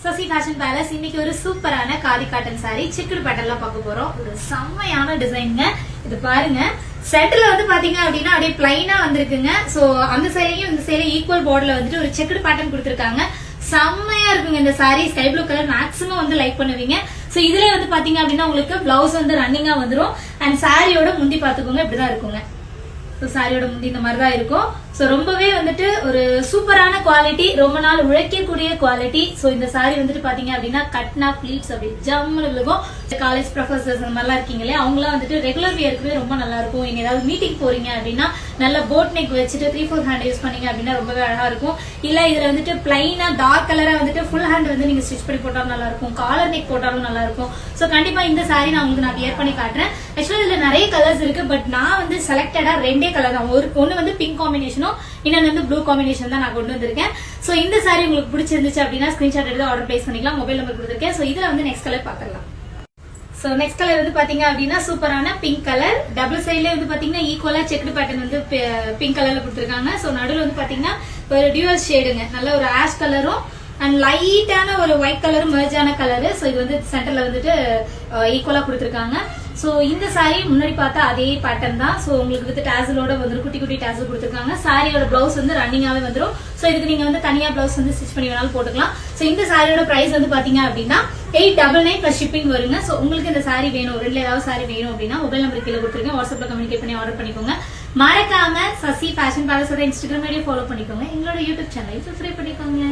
Sasi fashion palace இன்னைக்கு ஒரு சூப்பரான காதி காட்டன் saree செக்குடு பேட்டர்ன்ல பார்க்க போறோம். ஒரு செம்மையான டிசைன்ங்க. இது பாருங்க, சென்டர்ல வந்து பாத்தீங்க அப்படின்னா அப்படியே பிளைனா வந்திருக்குங்க. சோ அந்த சைடையும் இந்த சைடையும் ஈக்குவல் பார்டர்ல வந்துட்டு ஒரு செக்குடு பேட்டர்ன் கொடுத்திருக்காங்க. செம்மையா இருக்குங்க இந்த saree. Sky blue colour maximum வந்து லைக் பண்ணுவீங்க. சோ இதுல வந்து பாத்தீங்க அப்படின்னா உங்களுக்கு பிளவுஸ் வந்து ரன்னிங்கா வந்துரும். அண்ட் சாரியோட முந்தி பாத்துக்கோங்க, இப்படிதான் இருக்குங்க. சாரியோட முந்தி இந்த மாதிரி தான் இருக்கும். சோ ரொம்பவே வந்துட்டு ஒரு சூப்பரான குவாலிட்டி, ரொம்ப நாள் உழைக்கக்கூடிய குவாலிட்டி. சோ இந்த சாரி வந்துட்டு பாத்தீங்க அப்படின்னா கட்னா பிளீட்ஸ் அப்படி ஜம்முன்னு விழுகும். காலேஜ் ப்ரொஃபசர்ஸ் அந்த மாதிரிலாம் இருக்கீங்களே, அவங்களாம் வந்துட்டு ரெகுலர் வியருக்குமே ரொம்ப நல்லா இருக்கும். நீங்க ஏதாவது மீட்டிங் போறீங்க அப்படின்னா நல்ல போட் நெக் வச்சுட்டு 3/4 ஹேண்ட் யூஸ் பண்ணீங்க அப்படின்னா ரொம்பவே அழகா இருக்கும். இல்ல இதுல வந்துட்டு பிளைனா டார்க் கலரா வந்துட்டு ஃபுல் ஹேண்ட் வந்து நீங்க ஸ்டிச் பண்ணி போட்டாலும் நல்லா இருக்கும். காலர் நெக் போட்டாலும் நல்லா இருக்கும். சோ கண்டிப்பா இந்த சாரி நான் உங்களுக்கு நான் வியர் பண்ணி காட்டுறேன். ஆக்சுவலா இதுல நிறைய கலர்ஸ் இருக்கு, பட் நான் வந்து செலக்டடா ரெண்டே கலர் தான். ஒன்னு வந்து பிங்க் காம்பினேஷனும் இன்னொன்னு வந்து ப்ளூ காம்பினேஷன் தான் நான் கொண்டு வந்திருக்கேன். சோ இந்த சாரி உங்களுக்கு பிடிச்சிருந்துச்சு அப்படின்னா ஸ்கிரீன்ஷாட் எடுத்து ஆர்டர் பிளேஸ் பண்ணிக்கலாம். மொபைல் நம்பர் கொடுத்துருக்கேன். சோ இதுல வந்து நெக்ஸ்ட் கலர் பாத்துக்கலாம். சோ நெக்ஸ்ட் கலர் வந்து பாத்தீங்க அப்படின்னா சூப்பரான பிங்க் கலர். டபுள் சைட்ல வந்து பாத்தீங்கன்னா ஈக்குவலா செக்குடு பேட்டர்ன் வந்து பிங்க் கலர்ல கொடுத்திருக்காங்க. சோ நடுவில் வந்து பாத்தீங்கன்னா ஒரு டியூவல் ஷேடுங்க, நல்ல ஒரு ஆஷ் கலரும் அண்ட் லைட்டான ஒரு ஒயிட் கலரும் மெர்ஜ் ஆன கலரு. சோ இது வந்து சென்டர்ல வந்துட்டு ஈக்குவலா கொடுத்திருக்காங்க. சோ இந்த சாரி முன்னாடி பார்த்தா அதே பேட்டர்ன் தான். சோ உங்களுக்கு வந்து டாசலோட வந்து குட்டி குட்டி டாசல் கொடுத்திருக்காங்க. சாரியோட பிளவுஸ் வந்து ரன்னிங்காவே வந்துடும். சோ இதுக்கு நீங்க வந்து தனியா பிளவுஸ் வந்து ஸ்டிச் பண்ணி வேணாலும் போட்டுக்கலாம். சோ இந்த சாரியோட பிரைஸ் வந்து பாத்தீங்க அப்படின்னா 899 பிளஸ் ஷிப்பிங் வருங்க. சோ உங்களுக்கு இந்த சாரி வேணும், ரெண்டுல ஏதாவது சாரி வேணும் அப்படின்னா மொபைல் நம்பர் கீழே கொடுத்துருக்கேன். வாட்ஸ்அப்ல கம்யூனிகேட் பண்ணி ஆர்டர் பண்ணிக்கோங்க. மறக்காம சசி ஃபேஷன் பேலஸோட இன்ஸ்டாகிராம் ஐடியை ஃபாலோ பண்ணிக்கோங்க. எங்களோட யூடியூப் சேனலை சப்ஸ்கிரைப் பண்ணிக்கோங்க.